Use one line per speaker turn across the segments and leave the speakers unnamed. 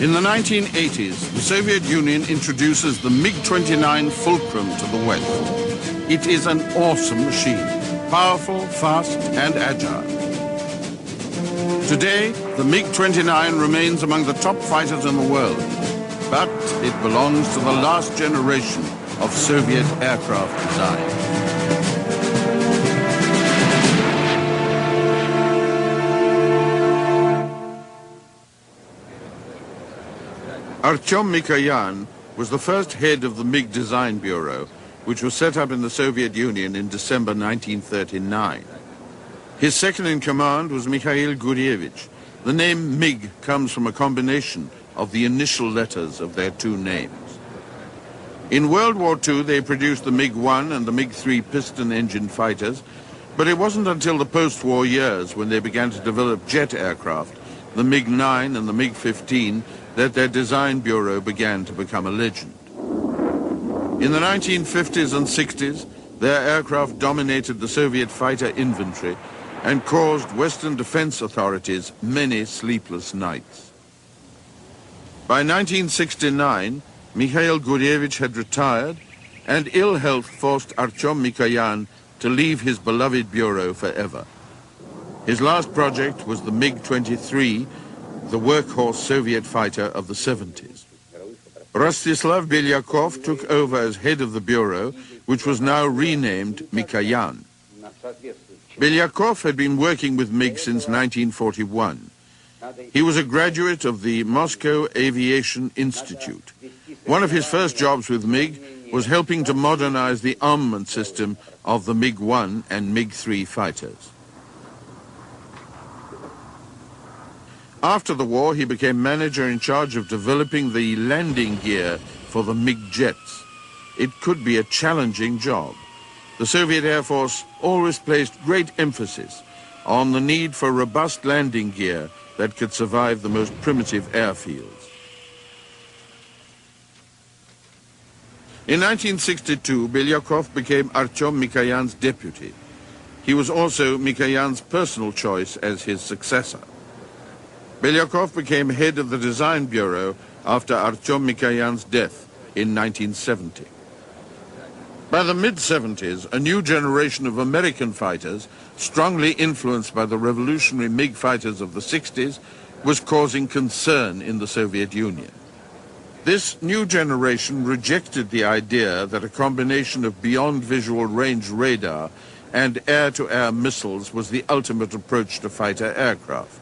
In the 1980s, the Soviet Union introduces the MiG-29 Fulcrum to the West. It is an awesome machine, powerful, fast, and agile. Today, the MiG-29 remains among the top fighters in the world, but it belongs to the last generation of Soviet aircraft design. Artyom Mikoyan was the first head of the MiG Design Bureau, which was set up in the Soviet Union in December 1939. His second-in-command was Mikoyan Gurevich. The name MiG comes from a combination of the initial letters of their two names. In World War II, they produced the MiG-1 and the MiG-3 piston-engine fighters, but it wasn't until the post-war years when they began to develop jet aircraft, the MiG-9 and the MiG-15, that their design bureau began to become a legend. In the 1950s and 60s, their aircraft dominated the Soviet fighter inventory and caused Western defense authorities many sleepless nights. By 1969, Mikhail Gurevich had retired, and ill health forced Artyom Mikoyan to leave his beloved bureau forever. His last project was the MiG-23, the workhorse Soviet fighter of the 70s. Rostislav Belyakov took over as head of the bureau, which was now renamed Mikoyan. Belyakov had been working with MiG since 1941. He was a graduate of the Moscow Aviation Institute. One of his first jobs with MiG was helping to modernize the armament system of the MiG-1 and MiG-3 fighters. After the war, he became manager in charge of developing the landing gear for the MiG jets. It could be a challenging job. The Soviet Air Force always placed great emphasis on the need for robust landing gear that could survive the most primitive airfields. In 1962, Belyakov became Artyom Mikoyan's deputy. He was also Mikoyan's personal choice as his successor. Belyakov became head of the Design Bureau after Artyom Mikoyan's death in 1970. By the mid-70s, a new generation of American fighters, strongly influenced by the revolutionary MiG fighters of the 60s, was causing concern in the Soviet Union. This new generation rejected the idea that a combination of beyond visual range radar and air-to-air missiles was the ultimate approach to fighter aircraft.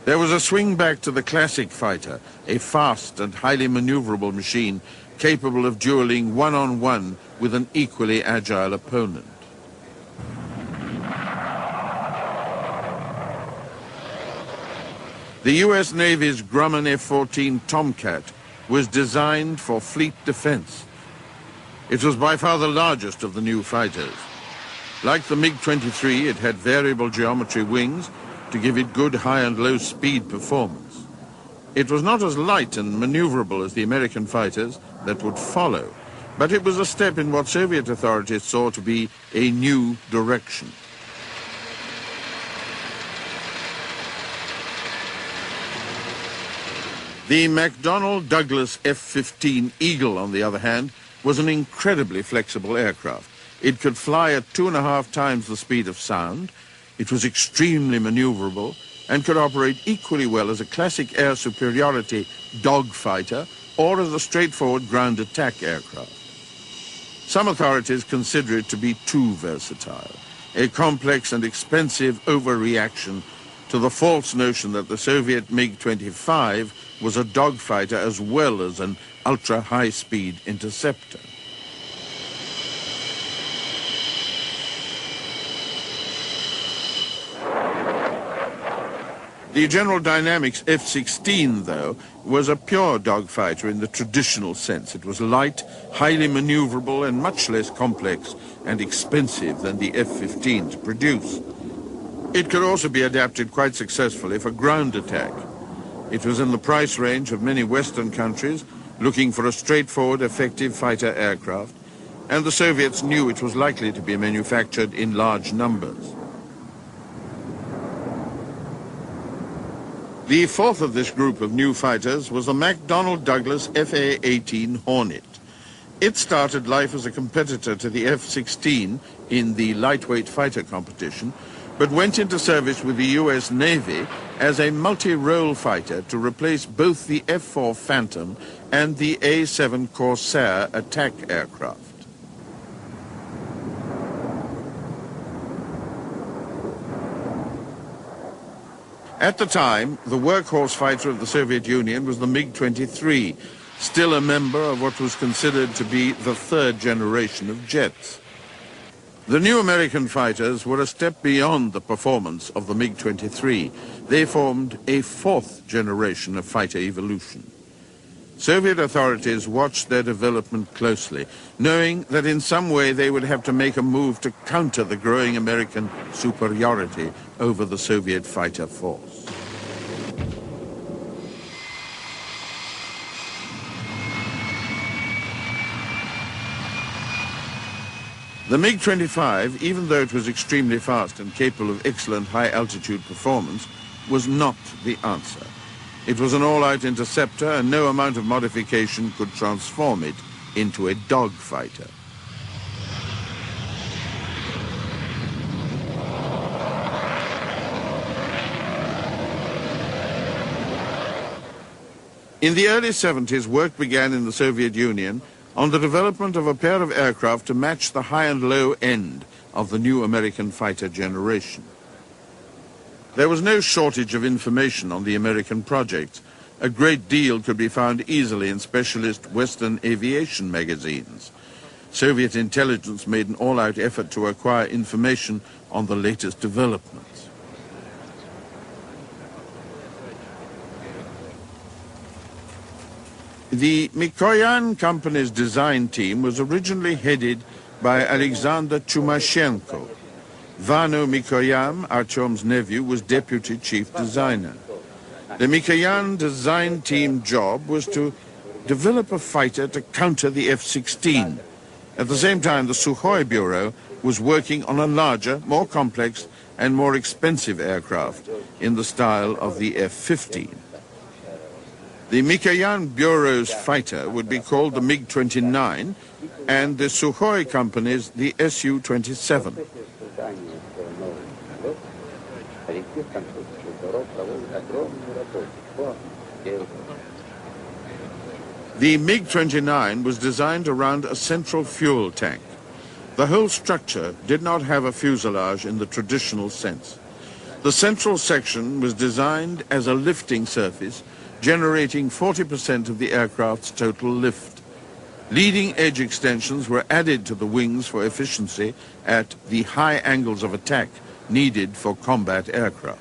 There was a swing back to the classic fighter, a fast and highly maneuverable machine capable of dueling one-on-one with an equally agile opponent. The U.S. Navy's Grumman F-14 Tomcat was designed for fleet defense. It was by far the largest of the new fighters. Like the MiG-23, it had variable geometry wings to give it good high and low speed performance. It was not as light and maneuverable as the American fighters that would follow, but it was a step in what Soviet authorities saw to be a new direction. The McDonnell Douglas F-15 Eagle, on the other hand, was an incredibly flexible aircraft. It could fly at 2.5 times the speed of sound. It was extremely maneuverable and could operate equally well as a classic air superiority dogfighter or as a straightforward ground attack aircraft. Some authorities consider it to be too versatile, a complex and expensive overreaction to the false notion that the Soviet MiG-25 was a dogfighter as well as an ultra-high-speed interceptor. The General Dynamics F-16, though, was a pure dogfighter in the traditional sense. It was light, highly maneuverable, and much less complex and expensive than the F-15 to produce. It could also be adapted quite successfully for ground attack. It was in the price range of many Western countries looking for a straightforward, effective fighter aircraft, and the Soviets knew it was likely to be manufactured in large numbers. The fourth of this group of new fighters was the McDonnell Douglas FA-18 Hornet. It started life as a competitor to the F-16 in the lightweight fighter competition, but went into service with the U.S. Navy as a multi-role fighter to replace both the F-4 Phantom and the A-7 Corsair attack aircraft. At the time, the workhorse fighter of the Soviet Union was the MiG-23, still a member of what was considered to be the third generation of jets. The new American fighters were a step beyond the performance of the MiG-23. They formed a fourth generation of fighter evolution. Soviet authorities watched their development closely, knowing that in some way they would have to make a move to counter the growing American superiority over the Soviet fighter force. The MiG-25, even though it was extremely fast and capable of excellent high-altitude performance, was not the answer. It was an all-out interceptor, and no amount of modification could transform it into a dogfighter. In the early 70s, work began in the Soviet Union on the development of a pair of aircraft to match the high and low end of the new American fighter generation. There was no shortage of information on the American project. A great deal could be found easily in specialist Western aviation magazines. Soviet intelligence made an all-out effort to acquire information on the latest developments. The Mikoyan company's design team was originally headed by Alexander Chumashenko. Vano Mikoyan, Artyom's nephew, was deputy chief designer. The Mikoyan design team job was to develop a fighter to counter the F-16. At the same time, the Sukhoi Bureau was working on a larger, more complex and more expensive aircraft in the style of the F-15. The Mikoyan Bureau's fighter would be called the MiG-29 and the Sukhoi company's the Su-27. The MiG-29 was designed around a central fuel tank. The whole structure did not have a fuselage in the traditional sense. The central section was designed as a lifting surface, generating 40% of the aircraft's total lift. Leading edge extensions were added to the wings for efficiency at the high angles of attack needed for combat aircraft.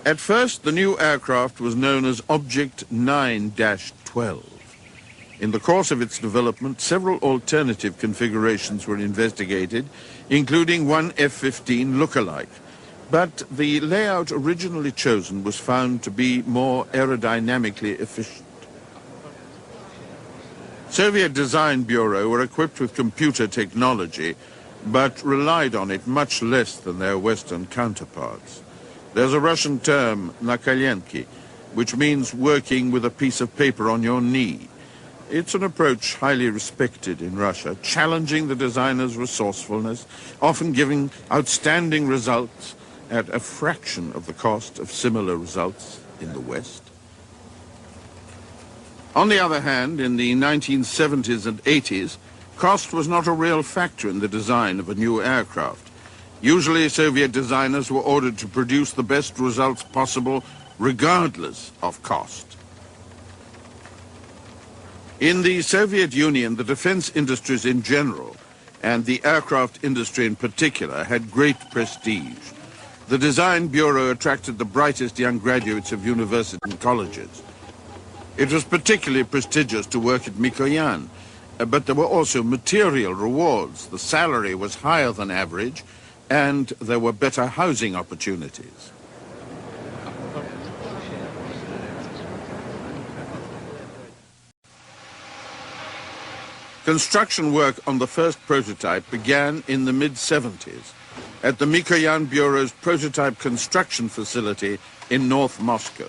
At first, the new aircraft was known as Object 9-12. In the course of its development, several alternative configurations were investigated, including one F-15 look-alike. But the layout originally chosen was found to be more aerodynamically efficient. Soviet Design Bureau were equipped with computer technology, but relied on it much less than their Western counterparts. There's a Russian term, nakalenki, which means working with a piece of paper on your knee. It's an approach highly respected in Russia, challenging the designer's resourcefulness, often giving outstanding results at a fraction of the cost of similar results in the West. On the other hand, in the 1970s and 80s, cost was not a real factor in the design of a new aircraft. Usually, Soviet designers were ordered to produce the best results possible, regardless of cost. In the Soviet Union, the defense industries in general, and the aircraft industry in particular, had great prestige. The Design Bureau attracted the brightest young graduates of universities and colleges. It was particularly prestigious to work at Mikoyan, but there were also material rewards. The salary was higher than average, and there were better housing opportunities. Construction work on the first prototype began in the mid-70s at the Mikoyan Bureau's prototype construction facility in North Moscow.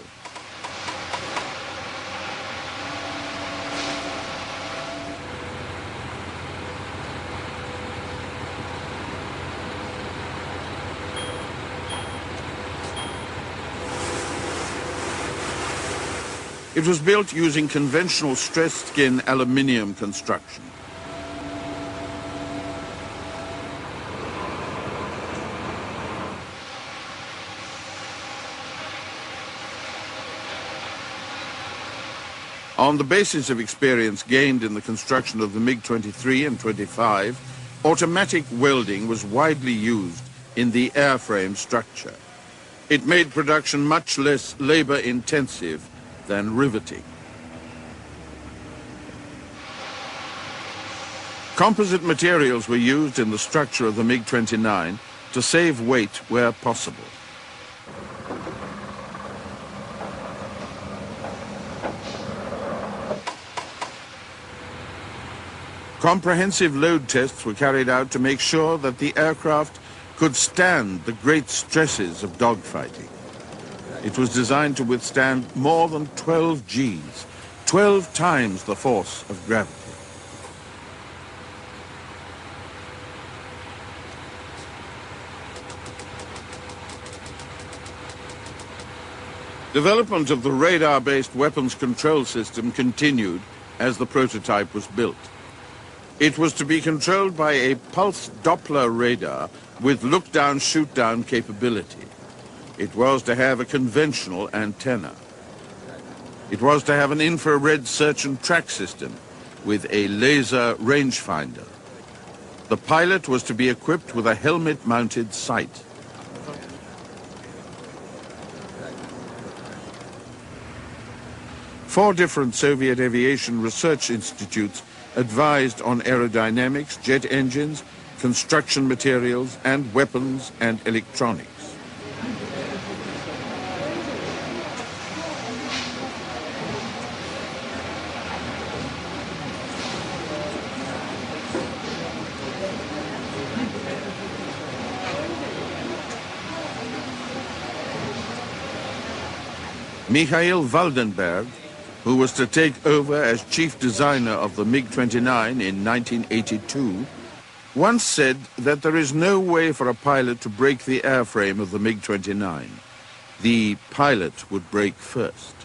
It was built using conventional stressed skin aluminium construction. On the basis of experience gained in the construction of the MiG-23 and 25, automatic welding was widely used in the airframe structure. It made production much less labor-intensive than riveting. Composite materials were used in the structure of the MiG-29 to save weight where possible. Comprehensive load tests were carried out to make sure that the aircraft could stand the great stresses of dogfighting. It was designed to withstand more than 12 Gs, 12 times the force of gravity. Development of the radar-based weapons control system continued as the prototype was built. It was to be controlled by a pulse Doppler radar with look-down, shoot-down capability. It was to have a conventional antenna. It was to have an infrared search and track system with a laser rangefinder. The pilot was to be equipped with a helmet-mounted sight. Four different Soviet aviation research institutes advised on aerodynamics, jet engines, construction materials, and weapons and electronics. Mikhail Waldenberg, who was to take over as chief designer of the MiG-29 in 1982, once said that there is no way for a pilot to break the airframe of the MiG-29. The pilot would break first.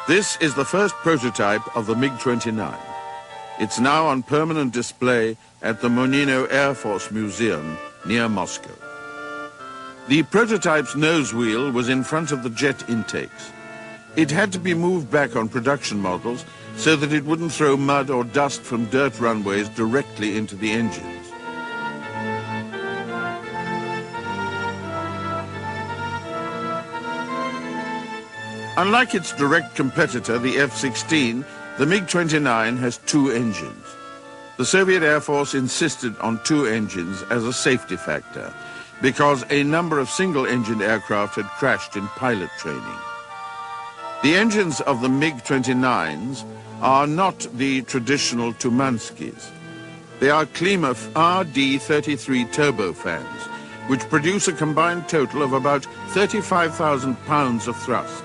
This is the first prototype of the MiG-29. It's now on permanent display at the Monino Air Force Museum near Moscow. The prototype's nose wheel was in front of the jet intakes. It had to be moved back on production models so that it wouldn't throw mud or dust from dirt runways directly into the engines. Unlike its direct competitor, the F-16, the MiG-29 has two engines. The Soviet Air Force insisted on two engines as a safety factor because a number of single-engined aircraft had crashed in pilot training. The engines of the MiG-29s are not the traditional Tumanskys. They are Klima RD-33 turbofans, which produce a combined total of about 35,000 pounds of thrust.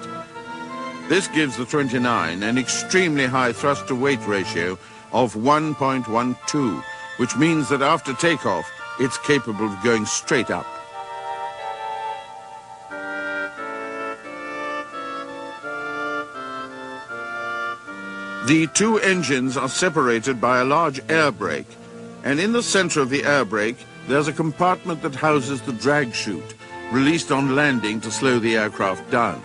This gives the 29 an extremely high thrust-to-weight ratio of 1.12, which means that after takeoff, it's capable of going straight up. The two engines are separated by a large air brake, and in the center of the air brake, there's a compartment that houses the drag chute, released on landing to slow the aircraft down.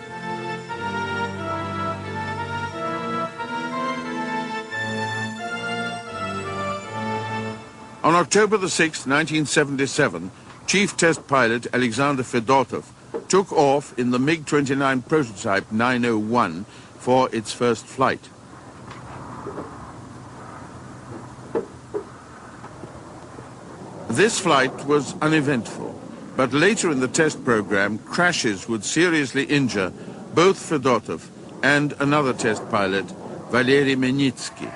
On October the 6th, 1977, Chief Test Pilot Alexander Fedotov took off in the MiG-29 prototype 901 for its first flight. This flight was uneventful, but later in the test program, crashes would seriously injure both Fedotov and another test pilot, Valery Menitsky.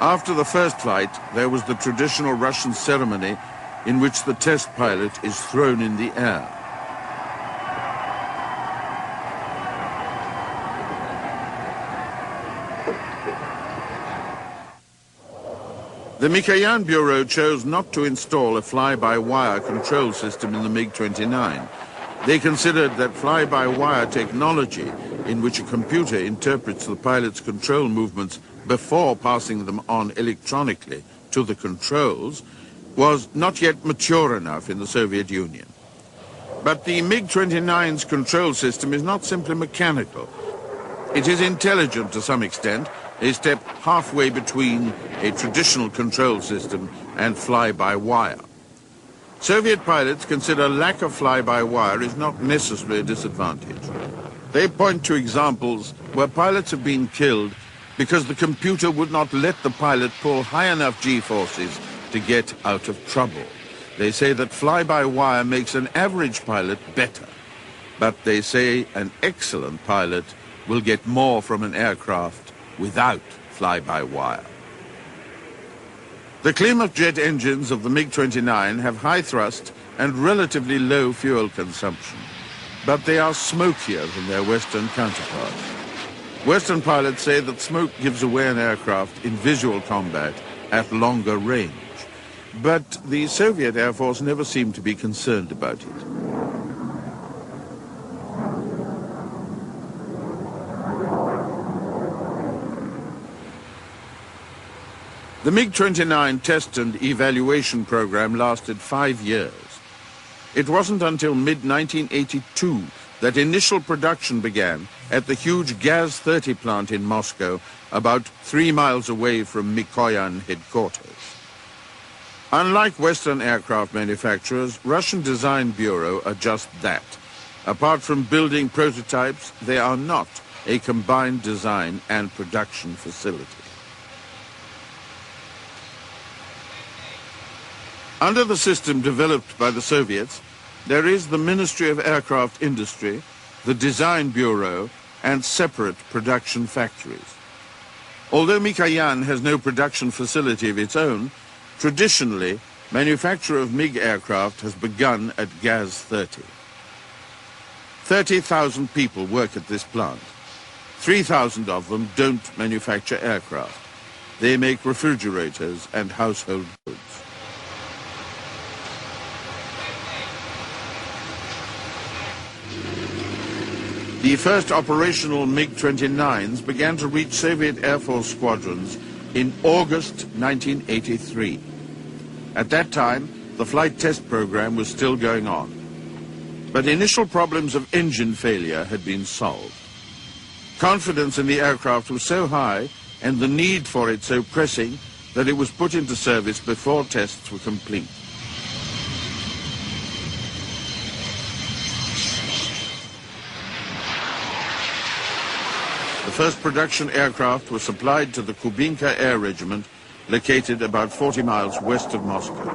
After the first flight, there was the traditional Russian ceremony in which the test pilot is thrown in the air. The Mikoyan Bureau chose not to install a fly-by-wire control system in the MiG-29. They considered that fly-by-wire technology, in which a computer interprets the pilot's control movements before passing them on electronically to the controls, was not yet mature enough in the Soviet Union. But the MiG-29's control system is not simply mechanical. It is intelligent to some extent, a step halfway between a traditional control system and fly-by-wire. Soviet pilots consider lack of fly-by-wire is not necessarily a disadvantage. They point to examples where pilots have been killed because the computer would not let the pilot pull high enough G-forces to get out of trouble. They say that fly-by-wire makes an average pilot better, but they say an excellent pilot will get more from an aircraft without fly-by-wire. The Klymov jet engines of the MiG-29 have high thrust and relatively low fuel consumption, but they are smokier than their Western counterparts. Western pilots say that smoke gives away an aircraft in visual combat at longer range, but the Soviet Air Force never seemed to be concerned about it. The MiG-29 test and evaluation program lasted 5 years. It wasn't until mid-1982 that initial production began at the huge Gaz-30 plant in Moscow, about 3 miles away from Mikoyan headquarters. Unlike Western aircraft manufacturers, Russian Design Bureau are just that. Apart from building prototypes, they are not a combined design and production facility. Under the system developed by the Soviets, there is the Ministry of Aircraft Industry, the Design Bureau, and separate production factories. Although Mikoyan has no production facility of its own, traditionally, manufacture of MiG aircraft has begun at Gaz-30. 30,000 people work at this plant. 3,000 of them don't manufacture aircraft. They make refrigerators and household goods. The first operational MiG-29s began to reach Soviet Air Force squadrons in August 1983. At that time, the flight test program was still going on. But initial problems of engine failure had been solved. Confidence in the aircraft was so high and the need for it so pressing that it was put into service before tests were complete. The first production aircraft was supplied to the Kubinka Air Regiment, located about 40 miles west of Moscow.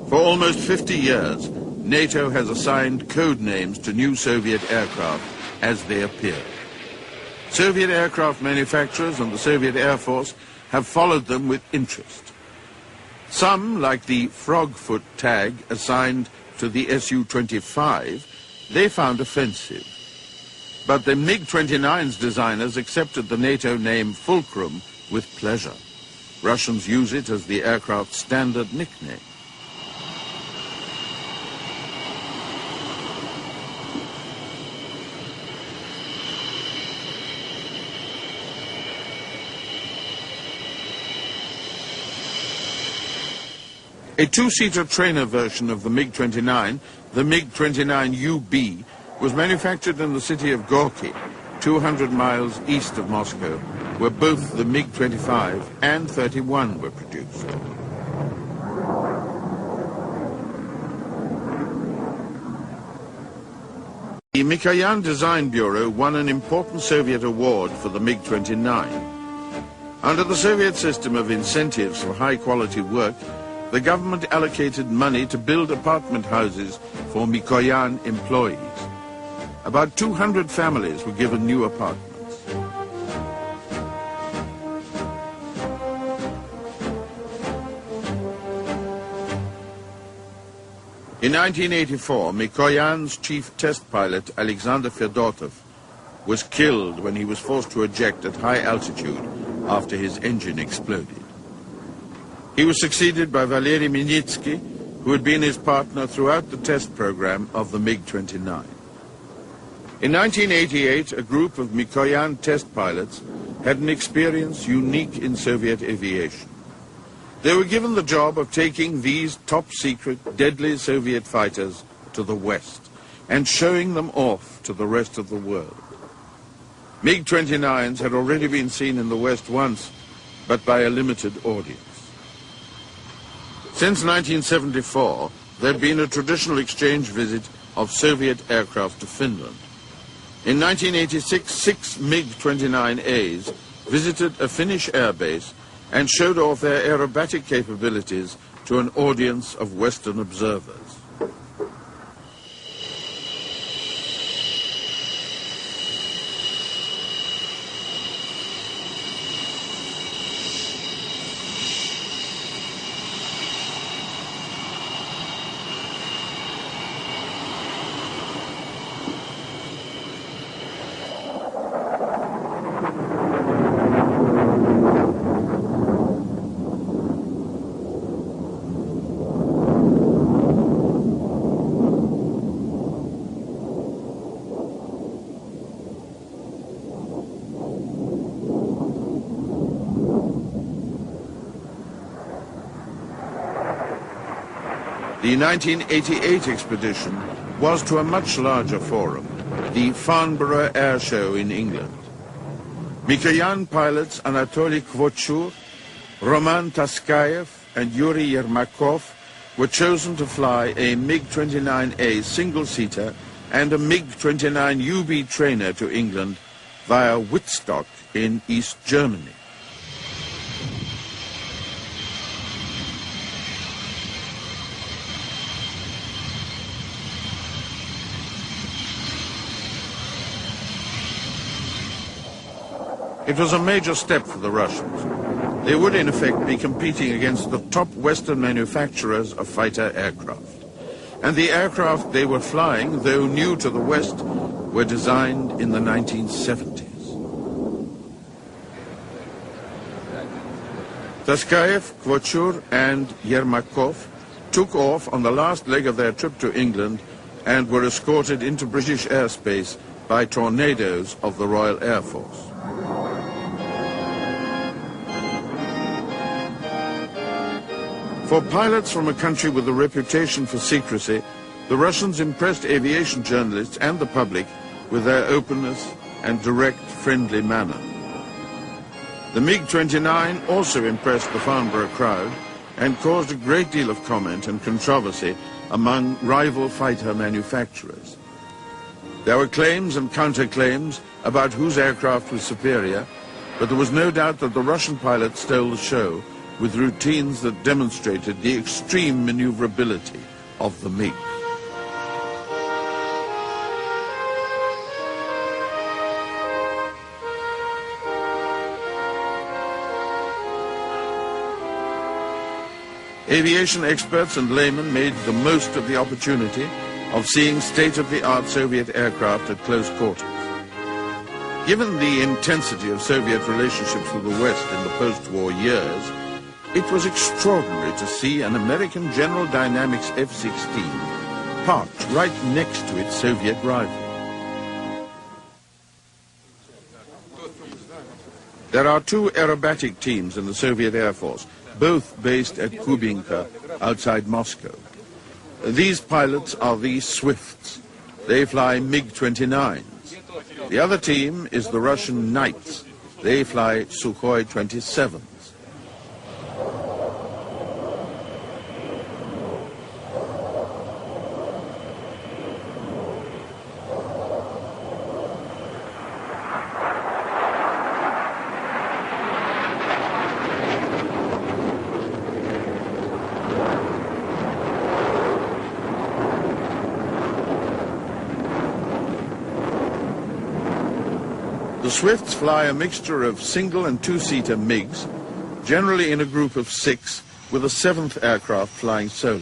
For almost 50 years, NATO has assigned code names to new Soviet aircraft as they appear. Soviet aircraft manufacturers and the Soviet Air Force have followed them with interest. Some, like the Frogfoot tag assigned to the Su-25, they found offensive. But the MiG-29's designers accepted the NATO name Fulcrum with pleasure. Russians use it as the aircraft's standard nickname. A two-seater trainer version of the MiG-29, the MiG-29UB, was manufactured in the city of Gorky, 200 miles east of Moscow, where both the MiG-25 and 31 were produced. The Mikoyan Design Bureau won an important Soviet award for the MiG-29. Under the Soviet system of incentives for high-quality work, the government allocated money to build apartment houses for Mikoyan employees. About 200 families were given new apartments. In 1984, Mikoyan's chief test pilot, Alexander Fedotov, was killed when he was forced to eject at high altitude after his engine exploded. He was succeeded by Valery Minitsky, who had been his partner throughout the test program of the MiG-29. In 1988, a group of Mikoyan test pilots had an experience unique in Soviet aviation. They were given the job of taking these top-secret, deadly Soviet fighters to the West and showing them off to the rest of the world. MiG-29s had already been seen in the West once, but by a limited audience. Since 1974, there had been a traditional exchange visit of Soviet aircraft to Finland. In 1986, 6 MiG-29As visited a Finnish airbase and showed off their aerobatic capabilities to an audience of Western observers. The 1988 expedition was to a much larger forum, the Farnborough Air Show in England. Mikoyan pilots Anatoly Kvochur, Roman Taskayev and Yuri Yermakov were chosen to fly a MiG-29A single-seater and a MiG-29UB trainer to England via Wittstock in East Germany. It was a major step for the Russians. They would in effect be competing against the top Western manufacturers of fighter aircraft. And the aircraft they were flying, though new to the West, were designed in the 1970s. Taskayev, Kvochur and Yermakov took off on the last leg of their trip to England and were escorted into British airspace by Tornadoes of the Royal Air Force. For pilots from a country with a reputation for secrecy, the Russians impressed aviation journalists and the public with their openness and direct, friendly manner. The MiG-29 also impressed the Farnborough crowd and caused a great deal of comment and controversy among rival fighter manufacturers. There were claims and counterclaims about whose aircraft was superior, but there was no doubt that the Russian pilots stole the show with routines that demonstrated the extreme maneuverability of the MiG. Aviation experts and laymen made the most of the opportunity of seeing state-of-the-art Soviet aircraft at close quarters. Given the intensity of Soviet relationships with the West in the post-war years, it was extraordinary to see an American General Dynamics F-16 parked right next to its Soviet rival. There are two aerobatic teams in the Soviet Air Force, both based at Kubinka outside Moscow. These pilots are the Swifts. They fly MiG-29s. The other team is the Russian Knights. They fly Sukhoi 27s. The Swifts fly a mixture of single and two-seater MiGs, generally in a group of 6, with a 7th aircraft flying solo.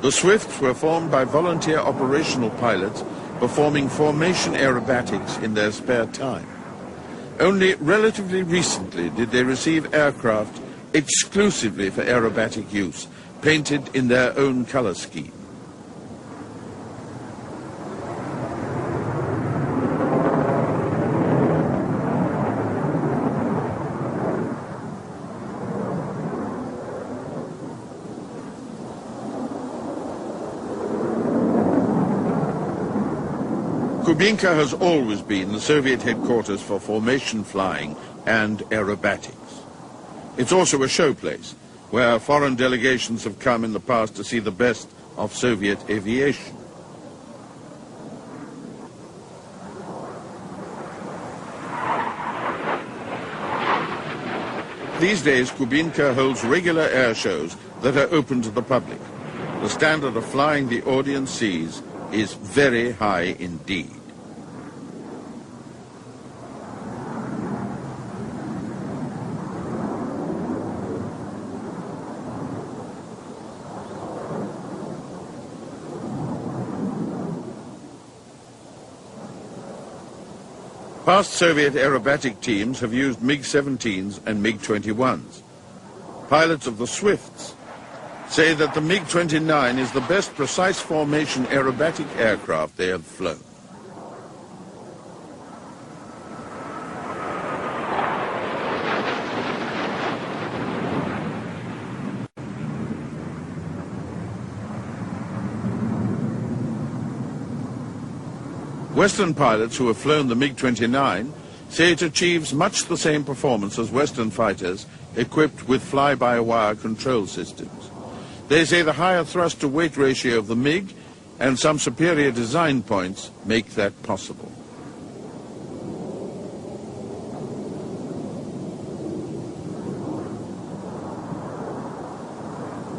The Swifts were formed by volunteer operational pilots performing formation aerobatics in their spare time. Only relatively recently did they receive aircraft exclusively for aerobatic use, painted in their own color scheme. Kubinka has always been the Soviet headquarters for formation flying and aerobatics. It's also a showplace where foreign delegations have come in the past to see the best of Soviet aviation. These days, Kubinka holds regular air shows that are open to the public. The standard of flying the audience sees is very high indeed. Past Soviet aerobatic teams have used MiG-17s and MiG-21s. Pilots of the Swifts say that the MiG-29 is the best precise formation aerobatic aircraft they have flown. Western pilots who have flown the MiG-29 say it achieves much the same performance as Western fighters equipped with fly-by-wire control systems. They say the higher thrust-to-weight ratio of the MiG and some superior design points make that possible.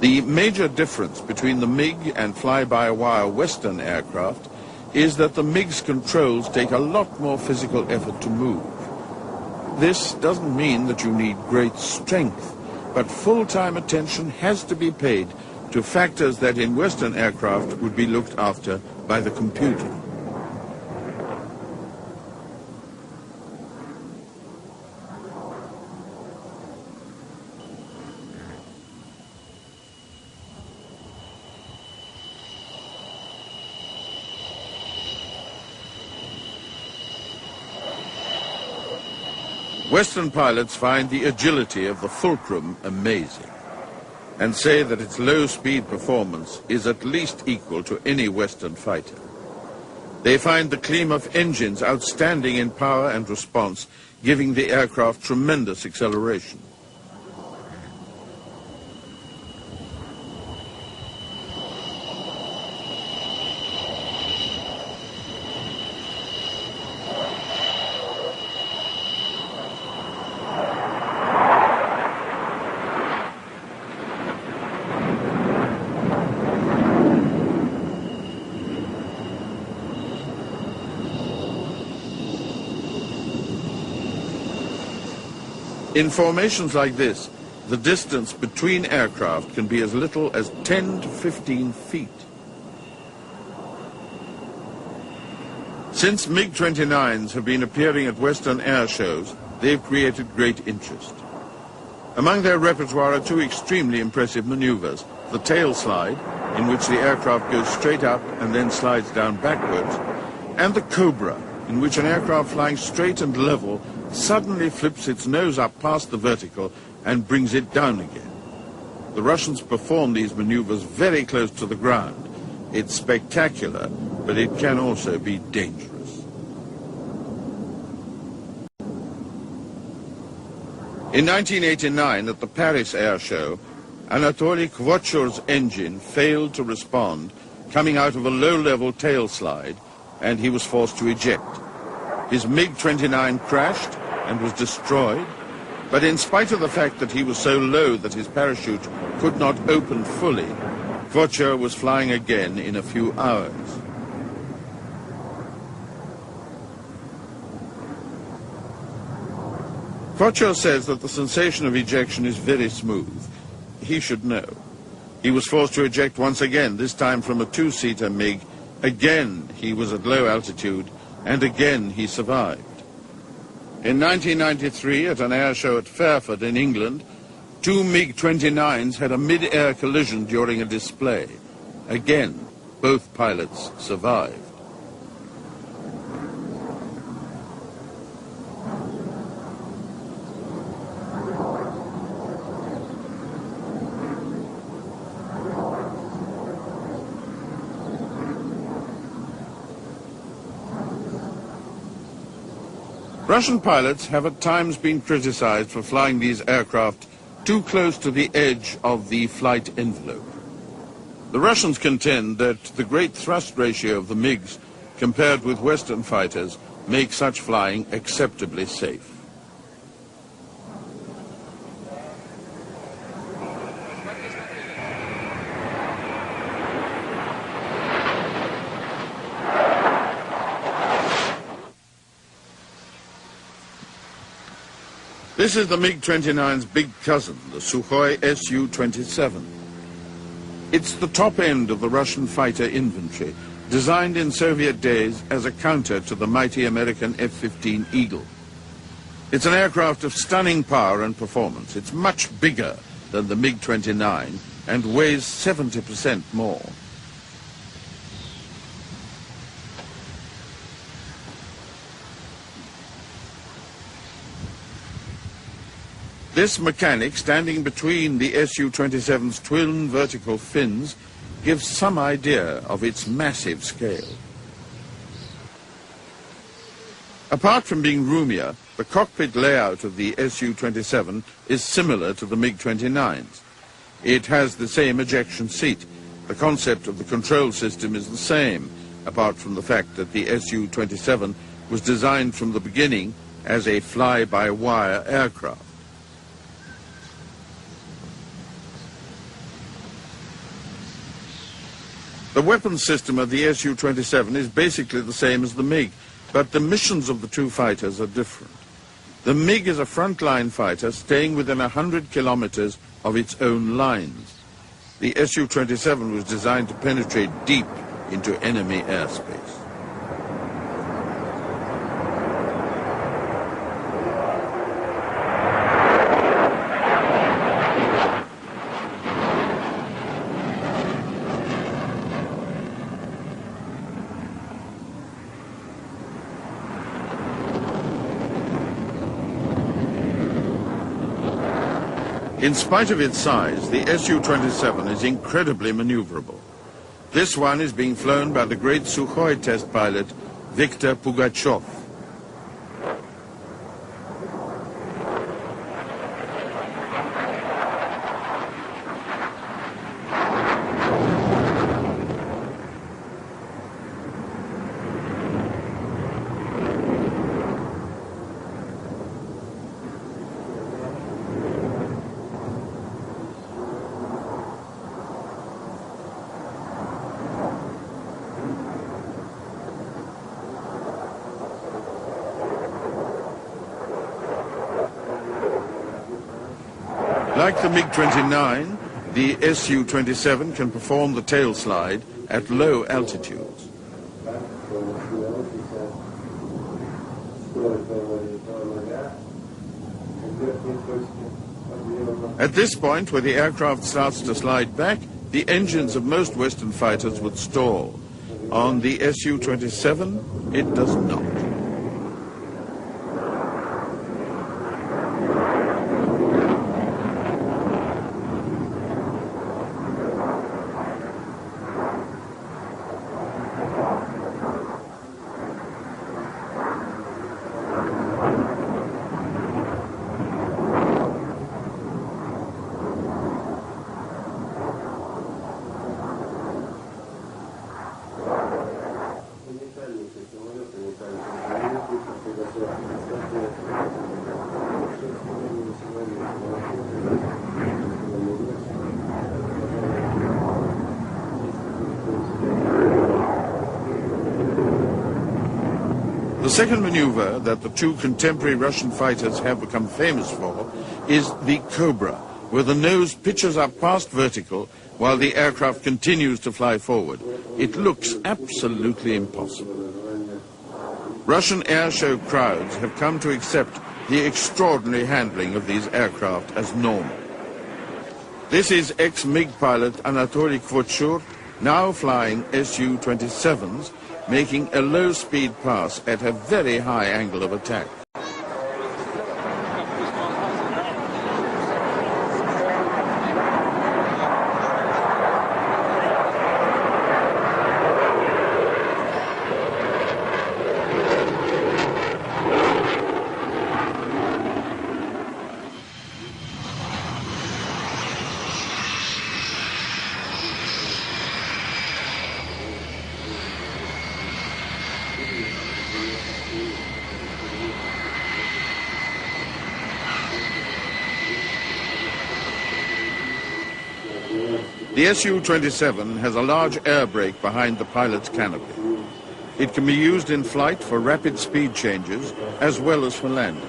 The major difference between the MiG and fly-by-wire Western aircraft is that the MiG's controls take a lot more physical effort to move. This doesn't mean that you need great strength, but full-time attention has to be paid to factors that in Western aircraft would be looked after by the computer. Western pilots find the agility of the Fulcrum amazing and say that its low-speed performance is at least equal to any Western fighter. They find the Klimov engines outstanding in power and response, giving the aircraft tremendous acceleration. In formations like this, the distance between aircraft can be as little as 10 to 15 feet. Since MiG-29s have been appearing at Western air shows, they've created great interest. Among their repertoire are two extremely impressive maneuvers: the tail slide, in which the aircraft goes straight up and then slides down backwards, and the Cobra, in which an aircraft flying straight and level suddenly flips its nose up past the vertical and brings it down again. The Russians perform these maneuvers very close to the ground. It's spectacular, but it can also be dangerous. In 1989, at the Paris Air Show, Anatoly Kvochur's engine failed to respond, coming out of a low-level tail slide, and he was forced to eject. His MiG-29 crashed and was destroyed, but in spite of the fact that he was so low that his parachute could not open fully, Kvochur was flying again in a few hours. Kvochur says that the sensation of ejection is very smooth. He should know. He was forced to eject once again, this time from a two-seater MiG. Again, he was at low altitude, and again he survived. In 1993, at an air show at Fairford in England, two MiG-29s had a mid-air collision during a display. Again, both pilots survived. Russian pilots have at times been criticized for flying these aircraft too close to the edge of the flight envelope. The Russians contend that the great thrust ratio of the MiGs compared with Western fighters make such flying acceptably safe. This is the MiG-29's big cousin, the Sukhoi Su-27. It's the top end of the Russian fighter inventory, designed in Soviet days as a counter to the mighty American F-15 Eagle. It's an aircraft of stunning power and performance. It's much bigger than the MiG-29 and weighs 70% more. This mechanic, standing between the Su-27's twin vertical fins, gives some idea of its massive scale. Apart from being roomier, the cockpit layout of the Su-27 is similar to the MiG-29's. It has the same ejection seat. The concept of the control system is the same, apart from the fact that the Su-27 was designed from the beginning as a fly-by-wire aircraft. The weapons system of the Su-27 is basically the same as the MiG, but the missions of the two fighters are different. The MiG is a frontline fighter staying within 100 kilometers of its own lines. The Su-27 was designed to penetrate deep into enemy airspace. In spite of its size, the Su-27 is incredibly maneuverable. This one is being flown by the great Sukhoi test pilot, Viktor Pugachev. Like the MiG-29, the Su-27 can perform the tail slide at low altitudes. At this point, where the aircraft starts to slide back, the engines of most Western fighters would stall. On the Su-27, it does not. The second maneuver that the two contemporary Russian fighters have become famous for is the Cobra, where the nose pitches up past vertical while the aircraft continues to fly forward. It looks absolutely impossible. Russian air show crowds have come to accept the extraordinary handling of these aircraft as normal. This is ex-MiG pilot Anatoly Kvochur, now flying Su-27s, making a low-speed pass at a very high angle of attack. The Su-27 has a large air brake behind the pilot's canopy. It can be used in flight for rapid speed changes as well as for landing.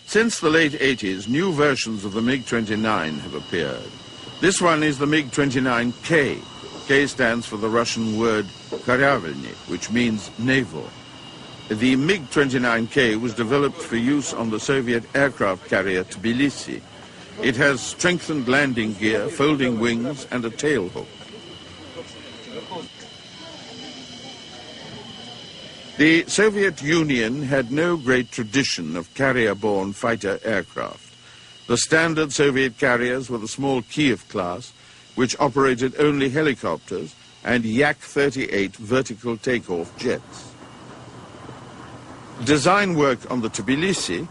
Since the late 80s, new versions of the MiG-29 have appeared. This one is the MiG-29K. K stands for the Russian word koryavelny, which means naval. The MiG-29K was developed for use on the Soviet aircraft carrier Tbilisi. It has strengthened landing gear, folding wings, and a tail hook. The Soviet Union had no great tradition of carrier-borne fighter aircraft. The standard Soviet carriers were the small Kiev class, which operated only helicopters, and Yak-38 vertical takeoff jets. Design work on the Tbilisi,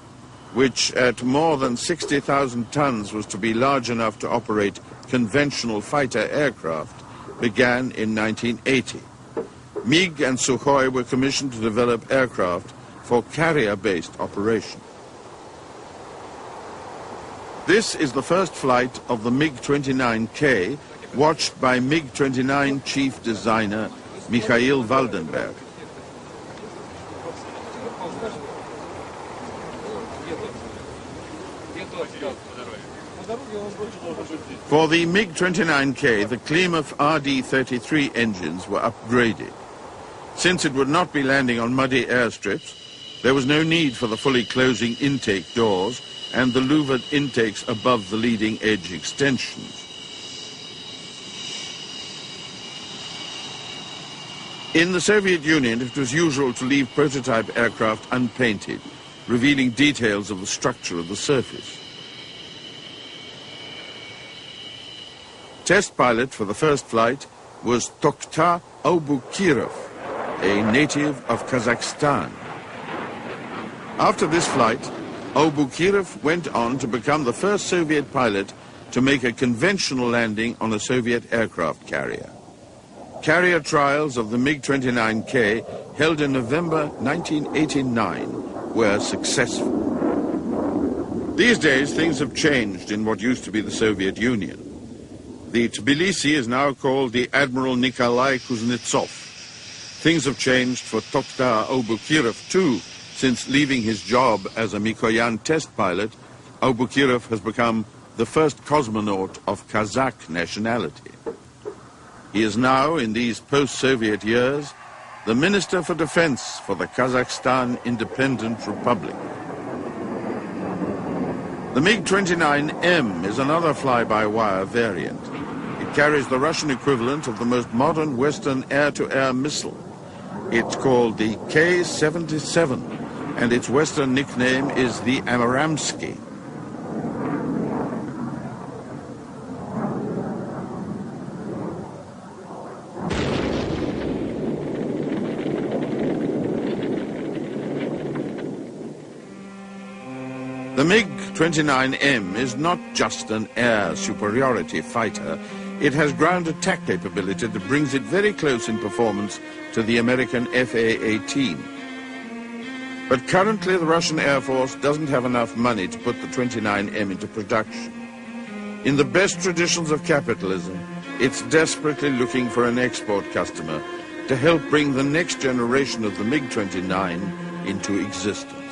which at more than 60,000 tons was to be large enough to operate conventional fighter aircraft, began in 1980. MiG and Sukhoi were commissioned to develop aircraft for carrier-based operation. This is the first flight of the MiG-29K, watched by MiG-29 chief designer Mikhail Waldenberg. For the MiG-29K, the Klimov RD-33 engines were upgraded. Since it would not be landing on muddy airstrips, there was no need for the fully closing intake doors and the louvered intakes above the leading edge extensions. In the Soviet Union, it was usual to leave prototype aircraft unpainted, revealing details of the structure of the surface. Test pilot for the first flight was Tokhtar Abukirov, a native of Kazakhstan. After this flight, Abukirov went on to become the first Soviet pilot to make a conventional landing on a Soviet aircraft carrier. Carrier trials of the MiG-29K, held in November 1989, were successful. These days, things have changed in what used to be the Soviet Union. The Tbilisi is now called the Admiral Nikolai Kuznetsov. Things have changed for Tokhtar Abukirov too. Since leaving his job as a Mikoyan test pilot, Abukirov has become the first cosmonaut of Kazakh nationality. He is now, in these post-Soviet years, the Minister for Defense for the Kazakhstan Independent Republic. The MiG-29M is another fly-by-wire variant. It carries the Russian equivalent of the most modern Western air-to-air missile. It's called the K-77, and its Western nickname is the Amaramsky. The MiG-29M is not just an air superiority fighter. It has ground attack capability that brings it very close in performance to the American FA-18. But currently the Russian Air Force doesn't have enough money to put the 29M into production. In the best traditions of capitalism, it's desperately looking for an export customer to help bring the next generation of the MiG-29 into existence.